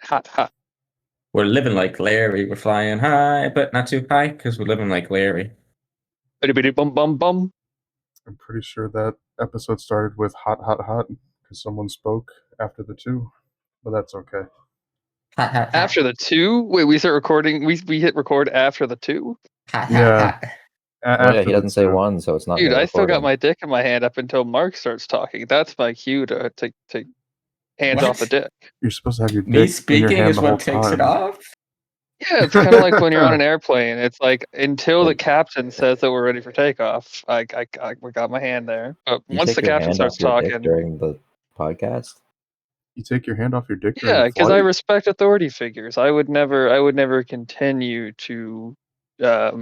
Hot, hot. We're living like Larry. We're flying high, but not too high because we're living like Larry. Bitty bum bum bum. I'm pretty sure that episode started with hot, hot, hot because someone spoke after the 2, but that's okay. Hot, hot, hot. After the 2? Wait, we start recording. We hit record after the 2? Hot, hot, Yeah. hot. Well, yeah, he doesn't say 1, so it's not. Dude, I still got recording. my dick in my hand up until Mark starts talking. That's my cue to hands What? off the dick. You're supposed to have your dick Me in your speaking hand is the whole what takes it time. off? Yeah, it's kind of like when you're on an airplane. It's like until the captain says that we're ready for takeoff, we got my hand there. But You once take the your captain hand starts off your dick talking, during the podcast. You take your hand off your dick during yeah, the because I flight? respect authority figures. I would never continue to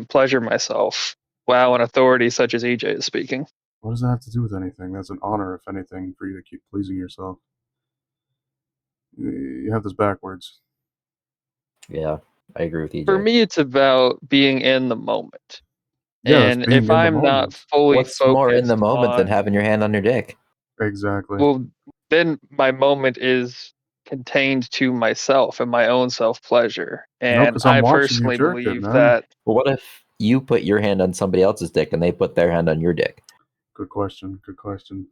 pleasure myself while an authority such as EJ is speaking. What does that have to do with anything? That's an honor, if anything, for you to keep pleasing yourself. You have this backwards. Yeah, I agree with EJ. For me, it's about being in the moment. Yeah, that's And being if in the I'm not moment. fully What's focused more in the moment than on- having your hand on your dick? Exactly. well, then my moment is contained to myself and my own self-pleasure. And 'cause I'm I watching you personally jerk it, believe man. that Well, what if you put your hand on somebody else's dick and they put their hand on your dick? Good question. Good question.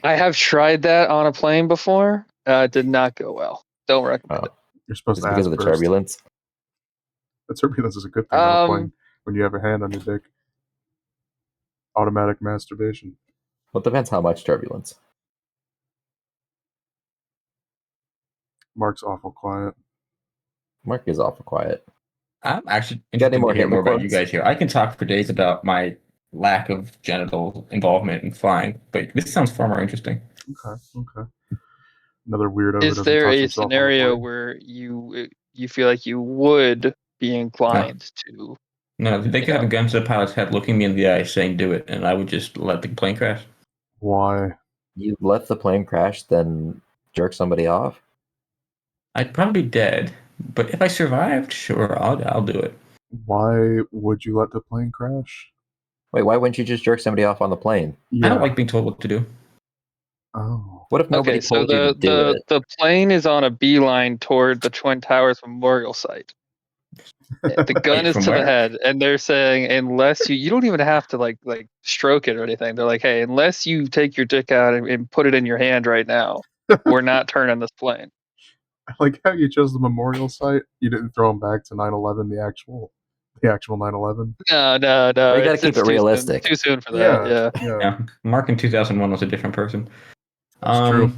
I have tried that on a plane before. Did not go well. Don't recommend it. You're supposed Is to it because ask of the first. turbulence? The turbulence is a good thing on a plane when you have a hand on your dick. Automatic masturbation. Well, it depends how much turbulence. Mark's awful quiet. Mark is awful quiet. I'm actually Got any interested more to hear Hitler more about you quotes? guys here. I can talk for days about my lack of genital involvement in flying, but this sounds far more interesting. Okay. Another weirdo who Is doesn't there touch a himself on the scenario plane. where you feel like you would be inclined to? No, they could have a gun to the pilot's head looking me in the eye saying do it, and I would just let the plane crash. Why? You let the plane crash, then jerk somebody off? I'd probably be dead, but if I survived, sure, I'll do it. Why would you let the plane crash? Wait, why wouldn't you just jerk somebody off on the plane? Yeah. I don't like being told what to do. Oh. What if nobody Okay, so told you to do it? the plane is on a beeline toward the Twin Towers Memorial Site. The gun is from to where? the head, and they're saying unless you don't even have to like stroke it or anything. They're like, hey, unless you take your dick out and put it in your hand right now, we're not turning this plane. I like how you chose the memorial site. You didn't throw them back to 9/11, the actual 9/11. No. Well, you gotta it's keep it too soon- realistic. Too soon for that. Yeah. Yeah, Mark in 2001 was a different person. That's true.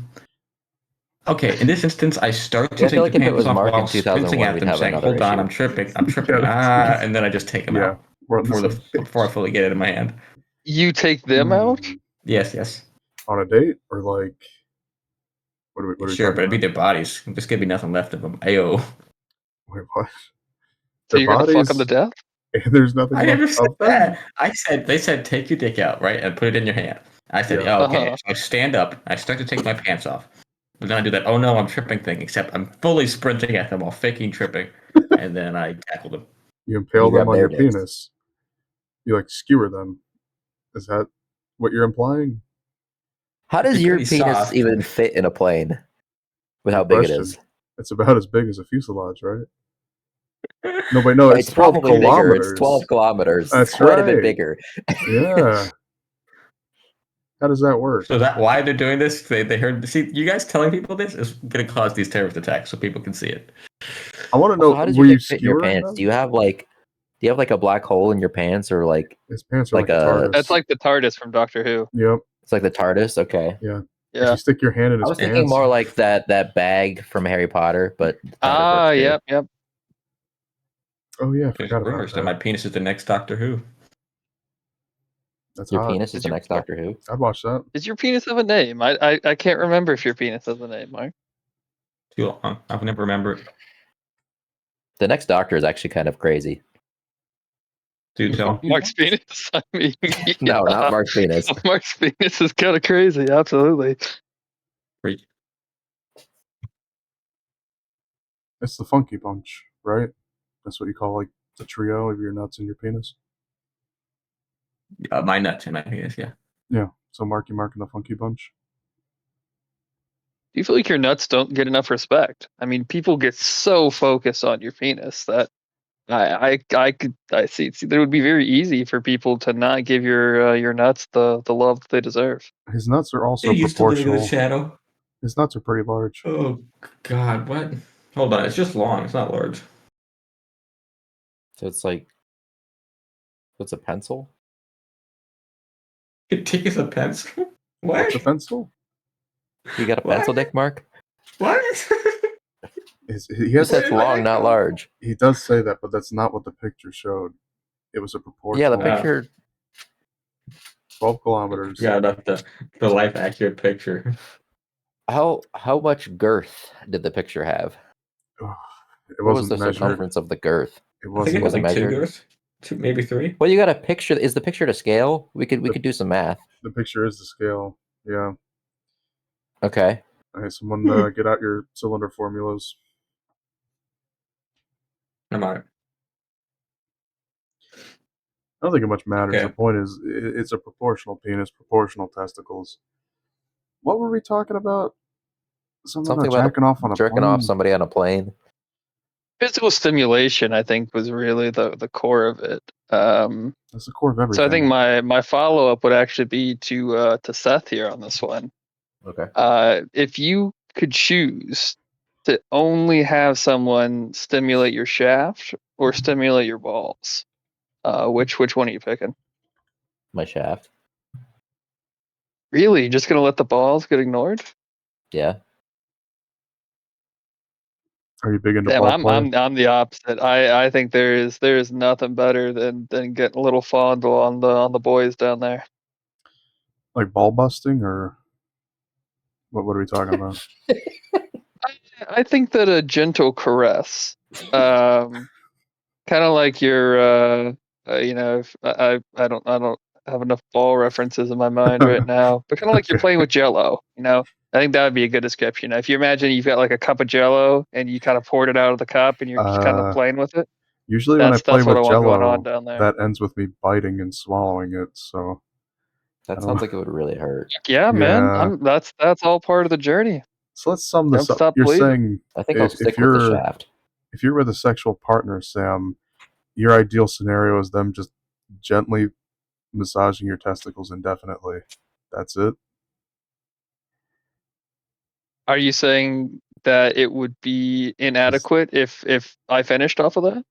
Okay, in this instance, I start to Yeah, I take feel the like if it pants was off Mark while in sprinting 2001, at we'd them, have saying, another "Hold on, issue. I'm tripping." Yeah, And then I just take them Yeah, out we're on the before I fully get it in my hand. You take them out? Yes. On a date or like what are we Sure, talking but it'd be about? their bodies. There's gonna be nothing left of them. Ayo. Wait, what? So Their you're gonna fuck bodies? them to death? And there's nothing I never left said of them? that. They said take your dick out, right, and put it in your hand. I said, Yeah. oh, okay. Uh-huh. So I stand up. I start to take my pants off. But then I do that, oh no, I'm tripping thing, except I'm fully sprinting at them while faking tripping. And then I tackle them. You impale You them grab on their your dicks. penis. You like skewer them. Is that what you're implying? How does It'd be your pretty penis soft. even fit in a plane with how Good big it question. is? It's about as big as a fuselage, right? No, wait, no, it's 12 probably kilometers. bigger. It's 12 kilometers. That's It's quite a bit right. bigger. Yeah. How does that work? So that why they're doing this? They heard. See, you guys telling people this is going to cause these terrorist attacks, so people can see it. I want to know. Also, how does Were your you dick fit in your skewering pants? them? Do you have like a black hole in your pants, or like His pants are like like a a- TARDIS. That's like the TARDIS from Doctor Who. Yep. it's like the TARDIS? Okay. Yeah. If Yeah. you stick your hand in I his was pants. thinking more like that bag from Harry Potter, but the TARDIS works too. Yep. Oh yeah, I There's forgot about rumors that that. my penis is the next Doctor Who. That's Your hot. penis is the next Doctor Who. I'd watch that. Does your penis have a name? I can't remember if your penis has a name, Mark. Too long. I've never remembered. The next Doctor is actually kind of crazy. Do tell. Mark's penis. I mean, No, yeah. not Mark's penis. Mark's penis is kind of crazy. Absolutely. Freak. It's the funky bunch, right? That's what you call like the trio of your nuts and your penis. My nuts and my penis, yeah. Yeah. So Marky Mark and the funky bunch. What? Funky bunch. What? Do you feel like your nuts don't get enough respect? I mean, people get so focused on your penis that I see that it would be very easy for people to not give your nuts the love that they deserve. His nuts are also It used to live in the proportional. shadow. His nuts are pretty large. Oh God, what? Hold on, it's just long. It's not large. So it's like, it's a pencil. Your dick is a pencil. What's What? a pencil? You got a What? pencil dick, Mark? What? He You has. said it's long, not large. He does say that, but that's not what the picture showed. It was a Yeah, proportional. the picture. 12 kilometers. Yeah, that's the life accurate picture. How much girth did the picture have? It What was wasn't the measured. circumference of the girth? It I think it wasn't. was Was it like two measured? girths, two, maybe three. Well, you got a picture. Is the picture to scale? We could do some math. The picture is the scale. Yeah. Okay. Hey, someone get out your cylinder formulas. I'm on it. I don't think it much matters. Okay. The point is, it's a proportional penis, proportional testicles. What were we talking about? Something about jacking off on a jerking plane? off somebody on a plane. Physical stimulation, I think, was really the core of it. That's the core of everything. So I think my follow up would actually be to Seth here on this one. Okay. If you could choose to only have someone stimulate your shaft or stimulate your balls, which one are you picking? My shaft. Really, just gonna let the balls get ignored? Yeah. Are you big into Damn, ball play? I'm the opposite. I think there is nothing better than getting a little fondle on the boys down there. Like ball busting, or what are we talking about? I think that a gentle caress, kind of like your, if I don't have enough ball references in my mind right now, but kind of like you're playing with Jello. I think that would be a good description. If you imagine you've got like a cup of Jello and you kind of poured it out of the cup and you're just kind of playing with it. Usually when I play That's what with I want going on Jello, down there. that ends with me biting and swallowing it. So That sounds like it would really hurt. Yeah, man. Yeah. That's all part of the journey. So let's sum this Don't up. stop You're believing. saying I think I'll if stick with the shaft. if you're with a sexual partner, Sam, your ideal scenario is them just gently massaging your testicles indefinitely. That's it. Are you saying that it would be inadequate if I finished off of that?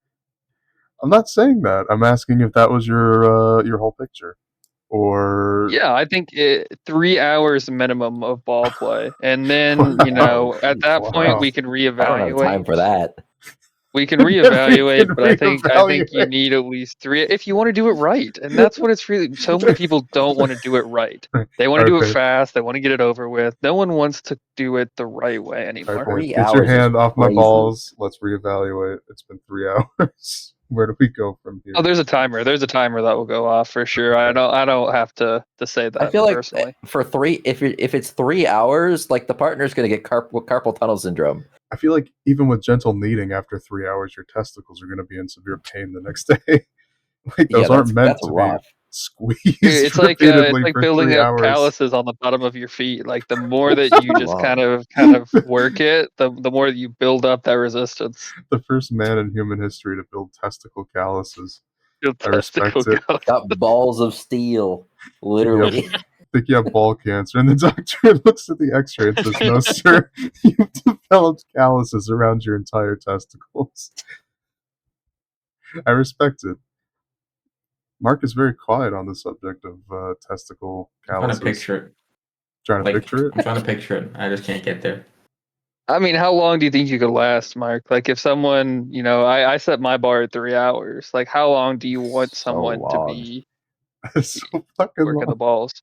I'm not saying that. I'm asking if that was your whole picture, or Yeah, I think 3 hours minimum of ball play, and then at that Wow. point we can I don't have time reevaluate. for that. We can We can reevaluate, but I think you reevaluate. need at least 3 if you want to do it right, and that's what it's really. So many people don't want to do it right. They want to do it Okay. fast. They want to get it over with. No one wants to do it the right way anymore. Okay. 3 Get your hours is hand off my crazy. balls. Let's reevaluate. It's been 3 hours. Where do we go from here? Oh, there's a timer. There's a timer that will go off for sure. I don't have to say that I feel like personally. for if it's 3 hours, like the partner's gonna get carpal tunnel syndrome. I feel like even with gentle kneading, after 3 hours, your testicles are going to be in severe pain the next day. Like those aren't meant that's to rough. be squeezed It's like repeatedly for building 3 up hours. calluses on the bottom of your feet. Like the more that you just kind of work it, the more that you build up that resistance. The first man in human history to build testicle calluses. Your I respect testicle it. callus. Got balls of steel, literally. Think you have ball cancer, and the doctor looks at the X-ray and says, "No, sir, you've developed calluses around your entire testicles." I respect it. Mark is very quiet on the subject of testicle I'm calluses. trying to picture it. Trying to picture it. I'm trying to picture it. I just can't get there. I mean, how long do you think you could last, Mark? Like if someone, I set my bar at 3 hours. Like how long do you want someone to be It's so fucking working the long. balls?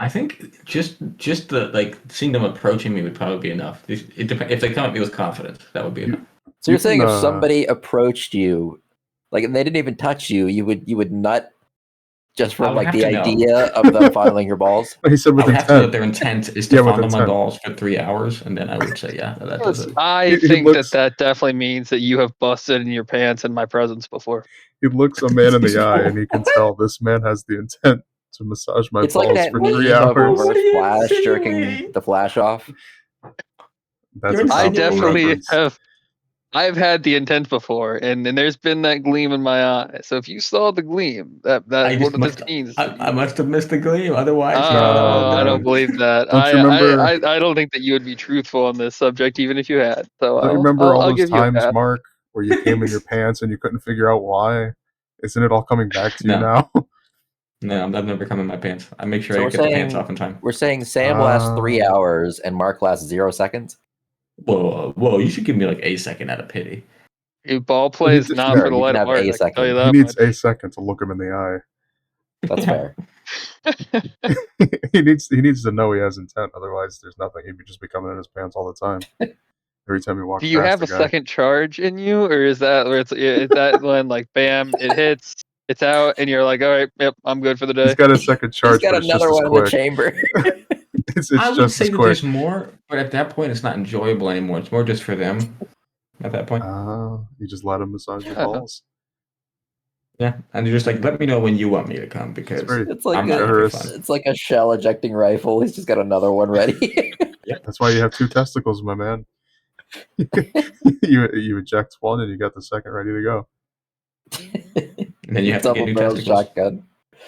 I think just the seeing them approaching me would probably be enough. If they come at me with confidence, that would be enough. So you're saying can, if somebody approached you, like and they didn't even touch you, you would nut just I from would like have the to know. idea of them fondling your balls? He said I with would have to know that intent. their intent is to Yeah, with fondle my intent. balls for 3 hours, and then I would say, yeah, that does it. I He think looks- that definitely means that you have busted in your pants in my presence before. He looks a man in the eye, and he can tell this man has the intent to massage my It's balls like that for meme 3 of hours. What reverse are you flash jerking insinuating? the flash off. That's You're a I topical definitely reference. have. I've had the intent before, and there's been that gleam in my eye. So if you saw the gleam, that I just what this must. means. I must have missed the gleam. Otherwise, No, I don't man. believe that. Don't you remember? I don't think that you would be truthful on this subject, even if you had. So Don't you remember all I'll those give you a times, pass. Mark, where you came in your pants and you couldn't figure out why? Isn't it all coming back to you No. now? no, I've never come in my pants. I make sure So I we're get the pants saying off in time. we're saying Sam lasts 3 Ah. hours and Mark lasts 0 seconds. Whoa! You should give me like a second out of pity. Ball play is not Sure, for the you light can of have heart. a I can tell you second. He that needs much. a second to look him in the That's fair. eye. he needs to know he has intent. Otherwise, there's nothing. He'd just be coming in his pants all the time. Every time he walks Do you past have the a guy. second charge in you, or is that where is that when like bam, it hits, it's out, and you're like, all right, yep, I'm good for the He's day. got a second He's charge, got but it's just another as one in the quick. chamber. It's I would just say as that quick. there's more, but at that point, it's not enjoyable anymore. It's more just for them. At that point, You just let him massage your Uh-huh. balls. yeah, and you're just like, let me know when you want me to come It's because very It's like I'm not here for generous. fun. it's like a shell ejecting rifle. He's just got another one ready. That's why you have 2 testicles, my man. you eject one and you got the second ready to go. And then you have to get Double new barrel testicles. shotgun.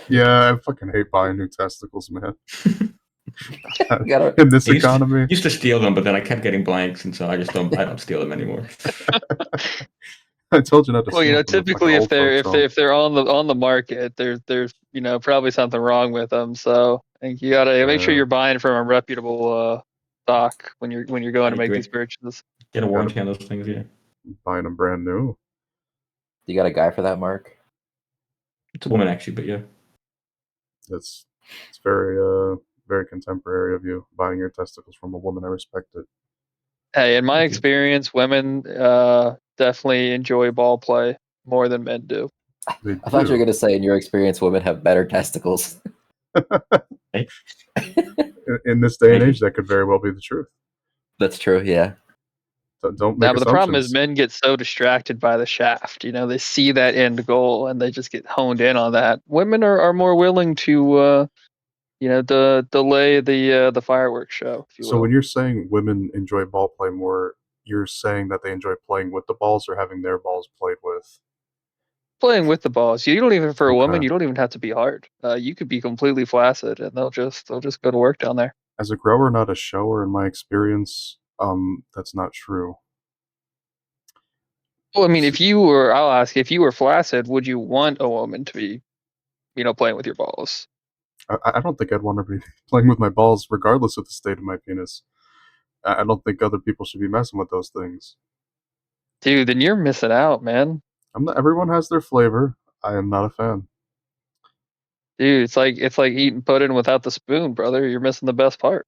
Yeah, I fucking hate buying new testicles, man. You gotta, In this I used to- economy. Used to steal them, but then I kept getting blanks, and so I don't steal them anymore. I told you not to Well, steal from the typically fucking if old they're folks home. if they're on the market, there's probably something wrong with them. So I think you gotta make sure Yeah. you're buying from a reputable stock when you're going I to make agree. these purchases. Get a warranty on those things, yeah. Buying them brand new. you got a guy for that, Mark? It's a woman actually, but yeah. It's very very contemporary of you, buying your testicles from a woman. I respect it. Hey, in my Thank you. experience, women definitely enjoy ball play more than men do. They I thought you were do. gonna say, in your experience, women have better testicles. In this day and Maybe. age, that could very well be the truth. That's true. Yeah. Don't Now, make but the problem is assumptions. men get so distracted by the shaft. They see that end goal and they just get honed in on that. Women are more willing to delay the fireworks show, if you So will. when you're saying women enjoy ball play more, you're saying that they enjoy playing with the balls or having their balls played with? Playing with the balls, you don't even for a woman, Okay. you don't even have to be hard. You could be completely flaccid, and they'll just go to work down there. As a grower, not a shower, in my experience, that's not true. Well, I mean, I'll ask, if you were flaccid, would you want a woman to be, playing with your balls? I don't think I'd want to be playing with my balls, regardless of the state of my penis. I don't think other people should be messing with those things. Dude, then you're missing out, man. Everyone has their flavor. I am not a fan. Dude, it's like eating pudding without the spoon, brother. You're missing the best part.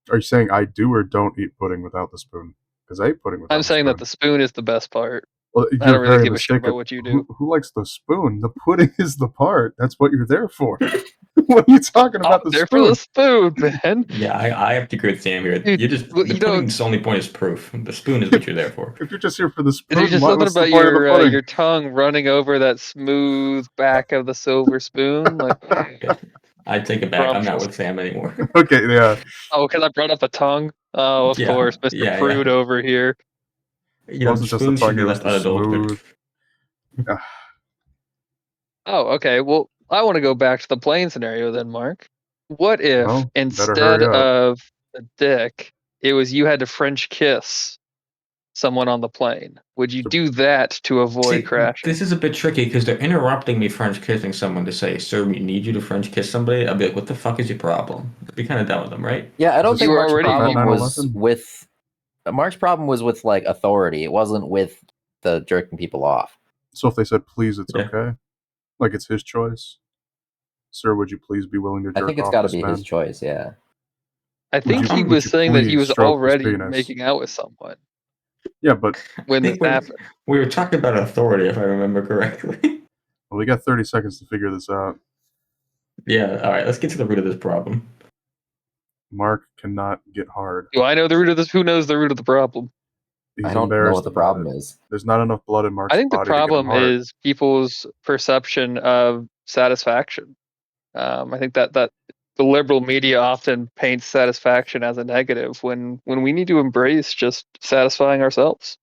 Are you saying I do or don't eat pudding without the spoon? Because I eat pudding without I'm the saying spoon. that the spoon is the best part. Well, I you're don't really very give a shit mistaken. about what you do. Who likes the spoon? The pudding is the part. That's what you're there for. What are you talking about? The There spoon? for the spoon, man. Yeah, I have to agree with Sam here. Dude, You just well, the pudding's only point is proof. The spoon is what you're there for. If you're just here for the spoon, There's just why, something what's the about point of the pudding? your tongue running over that smooth back of the silver spoon, like I take it back. I'm not scrumptious. with Sam anymore. Okay, yeah. Oh, because I brought up the tongue. Oh, of Yeah, course, Mr. yeah. Prude over here. It wasn't just the spoons should tongue, be it was left the unadulterated. smooth. Oh, okay. Well, I want to go back to the plane scenario then, Mark. What if Well, better instead hurry up. of a dick, it was you had to French kiss someone on the plane? Would you do that to avoid See, crashing? this is a bit tricky because they're interrupting me French kissing someone to say, "Sir, we need you to French kiss somebody." I'll be like, "What the fuck is your problem?" I'd be kind of done with them, right? Yeah, I don't Is think You were Mark's already problem prevent was 9/11? with Mark's problem was with like authority. It wasn't with the jerking people off. So if they said please, it's Yeah. okay? Like it's his choice? Sir, would you please be willing to I jerk think it's off got to this be man? his choice. Yeah. I think you- he would was you saying that he please was stroke his already penis? making out with someone Yeah, but when I this think happened. we were talking about authority, if I remember correctly. well, we got 30 seconds to figure this out. Yeah. All right. Let's get to the root of this problem. Mark cannot get hard. Do I know the root of this? Who knows the root of the problem? He's I don't know embarrassed what the about problem it. is. There's not enough blood in Mark's I think the body to get him problem hard. is people's perception of satisfaction. I think that the liberal media often paints satisfaction as a negative when we need to embrace just satisfying ourselves.